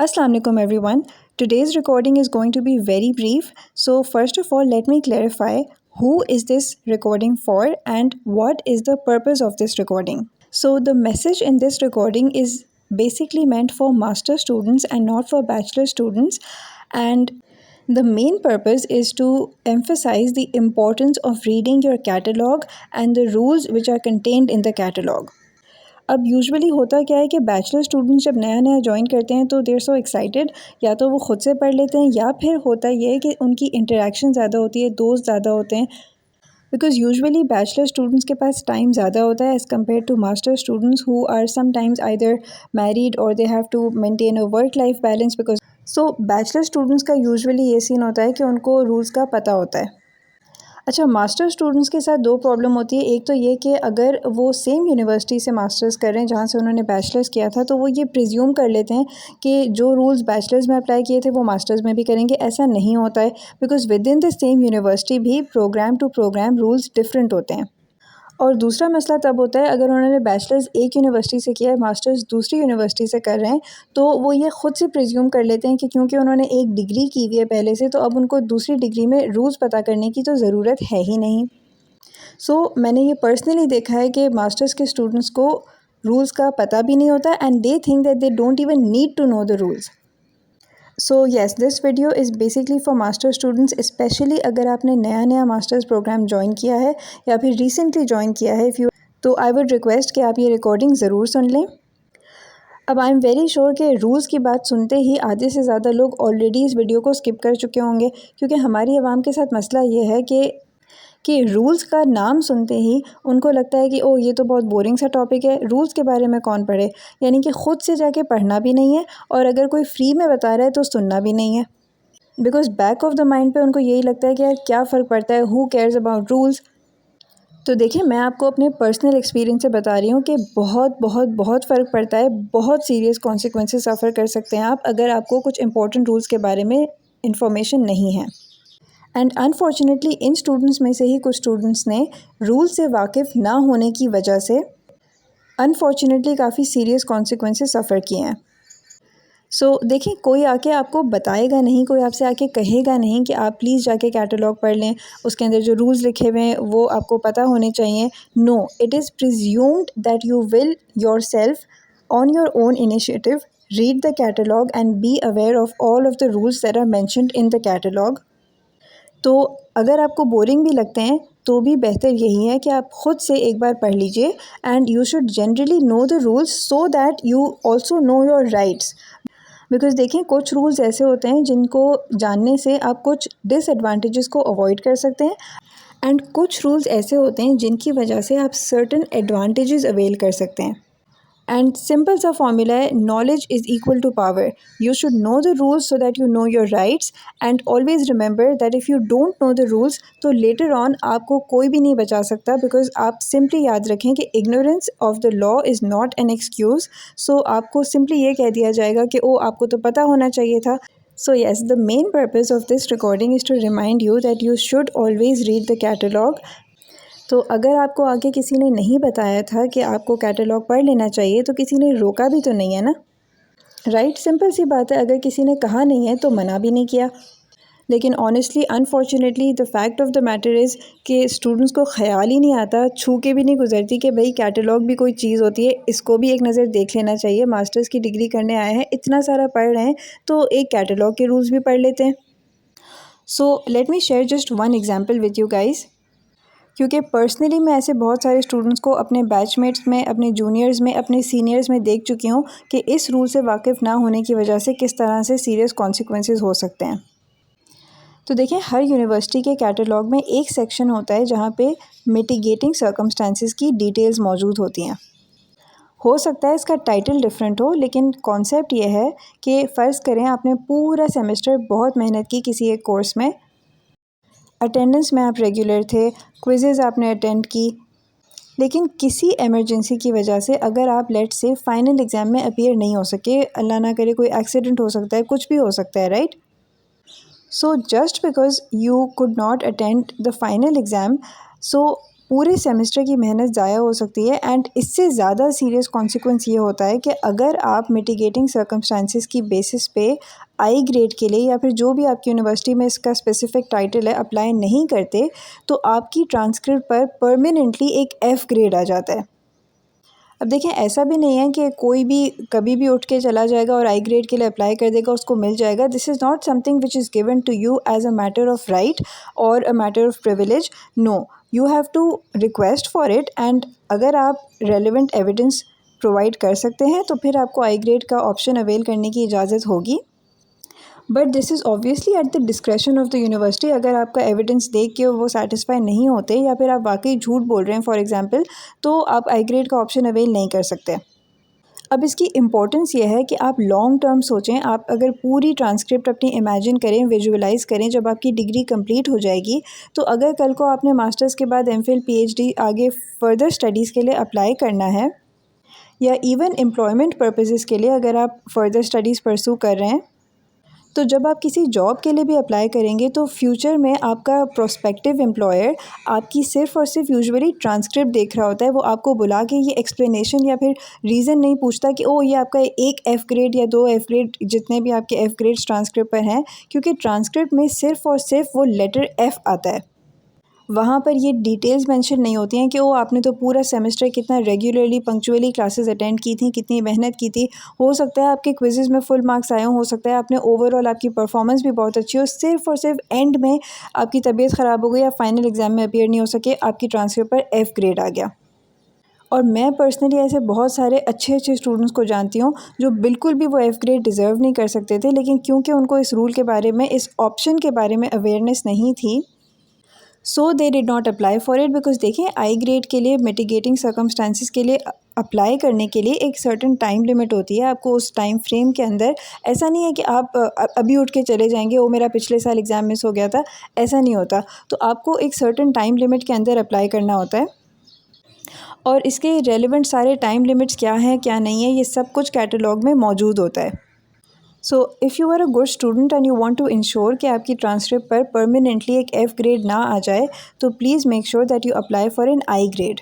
Assalamu alaikum everyone. Today's recording is going to be very brief. So first of all, let me clarify who is this recording for and what is the purpose of this recording. So the message in this recording is basically meant for master students and not for bachelor students, and the main purpose is to emphasize the importance of reading your catalog and the rules which are contained in the catalog. अब usually होता क्या है कि bachelor students जब नया नया join करते हैं तो देर सो एक्साइटेड, या तो वो ख़ुद से पढ़ लेते हैं या फिर होता ये है कि उनकी इंटरेक्शन ज़्यादा होती है, दोस्त ज़्यादा होते हैं, बिकॉज यूजुअली बैचलर स्टूडेंट्स के पास टाइम ज़्यादा होता है as compare to master students who are sometimes either married or they have to maintain a work life balance. Because so bachelor students का यूजुअली ये सीन होता है कि उनको रूल्स का पता होता है। अच्छा, मास्टर स्टूडेंट्स के साथ दो प्रॉब्लम होती है। एक तो ये कि अगर वो सेम यूनिवर्सिटी से मास्टर्स कर रहे हैं जहाँ से उन्होंने बैचलर्स किया था, तो वो ये प्रिज्यूम कर लेते हैं कि जो रूल्स बैचलर्स में अप्लाई किए थे वो मास्टर्स में भी करेंगे। ऐसा नहीं होता है, because within the same university भी programme to programme rules different होते हैं। और दूसरा मसला तब होता है अगर उन्होंने बैचलर्स एक यूनिवर्सिटी से किया है, मास्टर्स दूसरी यूनिवर्सिटी से कर रहे हैं, तो वो ये ख़ुद से प्रिज्यूम कर लेते हैं कि क्योंकि उन्होंने एक डिग्री की हुई है पहले से, तो अब उनको दूसरी डिग्री में रूल्स पता करने की तो ज़रूरत है ही नहीं। मैंने ये पर्सनली देखा है कि मास्टर्स के स्टूडेंट्स को रूल्स का पता भी नहीं होता and they think that they don't even need to know the rules. So yes, this video is basically for master students, specially अगर आपने नया नया मास्टर्स प्रोग्राम ज्वाइन किया है या फिर रिसेंटली ज्वाइन किया है। तो आई वुड रिक्वेस्ट कि आप ये रिकॉर्डिंग ज़रूर सुन लें। अब आई एम वेरी श्योर कि रूल्स की बात सुनते ही आधे से ज़्यादा लोग ऑलरेडी इस वीडियो को स्किप कर चुके होंगे, क्योंकि हमारी आवाम के साथ मसला ये है कि रूल्स का नाम सुनते ही उनको लगता है कि ओ ये तो बहुत बोरिंग सा टॉपिक है, रूल्स के बारे में कौन पढ़े। यानी कि ख़ुद से जाके पढ़ना भी नहीं है और अगर कोई फ्री में बता रहा है तो सुनना भी नहीं है, because back of the mind पे उनको यही लगता है कि यार क्या फ़र्क पड़ता है, हु केयर्स अबाउट रूल्स। तो देखिए, मैं आपको अपने पर्सनल एक्सपीरियंस से बता रही हूँ कि बहुत बहुत बहुत फ़र्क पड़ता है। बहुत सीरियस कॉन्सिक्वेंसेस सफ़र कर सकते हैं आप अगर आपको कुछ इंपॉर्टेंट रूल्स के बारे में इंफॉर्मेशन नहीं है। एंड अनफॉर्चुनेटली इन स्टूडेंट्स में से ही कुछ स्टूडेंट्स ने रूल से वाकिफ़ ना होने की वजह से अनफॉर्चुनेटली काफ़ी सीरियस कॉन्सिक्वेंसेस सफ़र किए हैं। देखिए, कोई आके आपको बताएगा नहीं, कोई आपसे आके कहेगा नहीं कि आप प्लीज़ जाके कैटलॉग पढ़ लें, उसके अंदर जो रूल्स लिखे हुए हैं वो आपको पता होने चाहिए। No, it is presumed that you will yourself on your own initiative read the catalogue and be aware of all of the rules that are mentioned in the catalogue. तो अगर आपको बोरिंग भी लगते हैं तो भी बेहतर यही है कि आप ख़ुद से एक बार पढ़ लीजिए and you should generally no the rules so that you also no your rights. Because देखिए, कुछ रूल्स ऐसे होते हैं जिनको जानने से आप कुछ डिसएडवांटेजेस को अवॉइड कर सकते हैं एंड कुछ रूल्स ऐसे होते हैं जिनकी वजह से आप सर्टेन एडवांटेजेस अवेल कर सकते हैं। एंड सिंपल सा फॉर्मूला है, knowledge is equal to power. You should know the rules so that you know your rights and always remember that if you don't know the rules तो later on आपको कोई भी नहीं बचा सकता, because आप सिंपली याद रखें कि ignorance of the law is not an excuse. आपको सिंपली ये कह दिया जाएगा कि ओ आपको तो पता होना चाहिए था। So yes, the main purpose of this recording is to remind you that you should always read the catalog. तो अगर आपको आगे किसी ने नहीं बताया था कि आपको कैटलॉग पढ़ लेना चाहिए तो किसी ने रोका भी तो नहीं है ना, राइट? सिंपल सी बात है, अगर किसी ने कहा नहीं है तो मना भी नहीं किया। लेकिन honestly unfortunately the fact of the matter is कि स्टूडेंट्स को ख्याल ही नहीं आता, छू के भी नहीं गुजरती कि भाई कैटलॉग भी कोई चीज़ होती है, इसको भी एक नज़र देख लेना चाहिए। मास्टर्स की डिग्री करने आए हैं, इतना सारा पढ़ रहे हैं तो एक कैटलॉग के रूल्स भी पढ़ लेते हैं। Let me share just one example with you guys, क्योंकि पर्सनली मैं ऐसे बहुत सारे स्टूडेंट्स को अपने बैचमेट्स में, अपने जूनियर्स में, अपने सीनियर्स में देख चुकी हूँ कि इस रूल से वाकिफ़ ना होने की वजह से किस तरह से सीरियस कॉन्सिक्वेंसेस हो सकते हैं। तो देखिए, हर यूनिवर्सिटी के कैटलॉग में एक सेक्शन होता है जहाँ पे मिटिगेटिंग सर्कमस्टांसेस की डिटेल्स मौजूद होती हैं। हो सकता है इसका टाइटल डिफरेंट हो, लेकिन कॉन्सेप्ट ये है कि फ़र्ज़ करें आपने पूरा सेमेस्टर बहुत मेहनत की किसी एक कोर्स में, अटेंडेंस में आप रेगुलर थे, क्विज़ेज़ आपने अटेंड की, लेकिन किसी इमरजेंसी की वजह से अगर आप लेट से फ़ाइनल एग्ज़ाम में अपीयर नहीं हो सके, अल्लाह ना करे कोई एक्सीडेंट हो सकता है, कुछ भी हो सकता है, right? Just because you could not attend the final exam, पूरे सेमेस्टर की मेहनत ज़ाया हो सकती है। एंड इससे ज़्यादा सीरियस कॉन्सिक्वेंस ये होता है कि अगर आप मिटिगेटिंग सर्कमस्टांसिस की बेसिस पे आई ग्रेड के लिए या फिर जो भी आपकी यूनिवर्सिटी में इसका स्पेसिफिक टाइटल है अप्लाई नहीं करते, तो आपकी ट्रांसक्रिप्ट पर परमानेंटली एक F ग्रेड आ जाता है। अब देखें, ऐसा भी नहीं है कि कोई भी कभी भी उठ के चला जाएगा और आई ग्रेड के लिए अप्लाई कर देगा, उसको मिल जाएगा। This is not something which is given to you as a matter of right or a matter of privilege. No, you have to request for it. And अगर आप रेलिवेंट एविडेंस प्रोवाइड कर सकते हैं तो फिर आपको आई ग्रेड का option avail करने की इजाज़त होगी। But this is obviously at the discretion of the university. अगर आपका एविडेंस देख के वो सेटिस्फाई नहीं होते या फिर आप वाकई झूठ बोल रहे हैं फॉर एग्जांपल, तो आप आई ग्रेड का ऑप्शन अवेल नहीं कर सकते। अब इसकी इम्पोर्टेंस ये है कि आप लॉन्ग टर्म सोचें। आप अगर पूरी ट्रांसक्रिप्ट अपनी इमेजिन करें, विजुअलाइज़ करें, जब आपकी डिग्री कंप्लीट हो जाएगी, तो अगर कल को आपने मास्टर्स के बाद एमफिल पीएचडी आगे फर्दर स्टडीज़ के लिए अप्लाई करना है, या इवन एम्प्लॉयमेंट पर्पसेस के लिए अगर आप फर्दर स्टडीज़ परसू कर रहे हैं, तो जब आप किसी जॉब के लिए भी अप्लाई करेंगे तो फ्यूचर में आपका प्रोस्पेक्टिव एम्प्लॉयर आपकी सिर्फ़ और सिर्फ यूजुअली ट्रांसक्रिप्ट देख रहा होता है। वो आपको बुला के ये एक्सप्लेनेशन या फिर रीज़न नहीं पूछता कि ओह ये आपका एक F ग्रेड या 2 F ग्रेड, जितने भी आपके F ग्रेड्स ट्रांसक्रिप्ट पर हैं, क्योंकि ट्रांसक्रिप्ट में सिर्फ़ और सिर्फ वो लेटर F आता है। वहाँ पर ये डिटेल्स मेंशन नहीं होती हैं कि वो आपने तो पूरा सेमेस्टर कितना रेगुलरली पंक्चुअली क्लासेस अटेंड की थी, कितनी मेहनत की थी। हो सकता है आपके क्विज़ेज़ में फुल मार्क्स आए हों, हो सकता है आपने ओवरऑल आपकी परफॉर्मेंस भी बहुत अच्छी हो, सिर्फ़ और सिर्फ एंड में आपकी तबीयत ख़राब हो गई या फाइनल एग्ज़ाम में अपीयर नहीं हो सके, आपकी ट्रांसक्रिप्ट पर F ग्रेड आ गया। और मैं पर्सनली ऐसे बहुत सारे अच्छे अच्छे स्टूडेंट्स को जानती हूँ जो बिल्कुल भी वो F ग्रेड डिज़र्व नहीं कर सकते थे, लेकिन क्योंकि उनको इस रूल के बारे में, इस ऑप्शन के बारे में अवेयरनेस नहीं थी, so they did not apply for it. Because देखें, आई ग्रेड के लिए मिटिगेटिंग सर्कमस्टांसिस के लिए अप्लाई करने के लिए एक सर्टेन टाइम लिमिट होती है। आपको उस टाइम फ्रेम के अंदर, ऐसा नहीं है कि आप अभी उठ के चले जाएंगे, वो मेरा पिछले साल एग्ज़ाम मिस हो गया था, ऐसा नहीं होता। तो आपको एक सर्टेन टाइम लिमिट के अंदर अप्लाई करना होता है, और इसके रेलिवेंट सारे टाइम लिमिट्स क्या हैं क्या नहीं है, ये सब कुछ कैटलॉग में मौजूद होता है। So if you are a good student and you want to ensure कि आपकी ट्रांसक्रिप्ट पर परमानेंटली एक F ग्रेड ना आ जाए, तो please make sure that you apply for an I grade.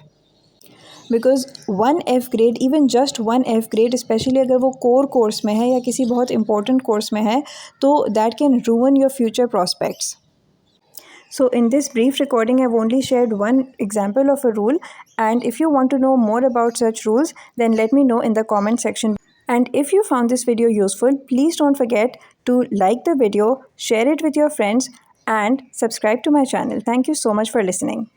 Because 1 F grade, even just 1 F grade, specially अगर वो कोर कोर्स में है या किसी बहुत इंपॉर्टेंट कोर्स में है, तो that can रूइन your future prospects. So in this brief recording, I've only shared one example of a rule, and if you want to know more about such rules, then let me know in the comment section. And if you found this video useful, please don't forget to like the video, share it with your friends, and subscribe to my channel. Thank you so much for listening.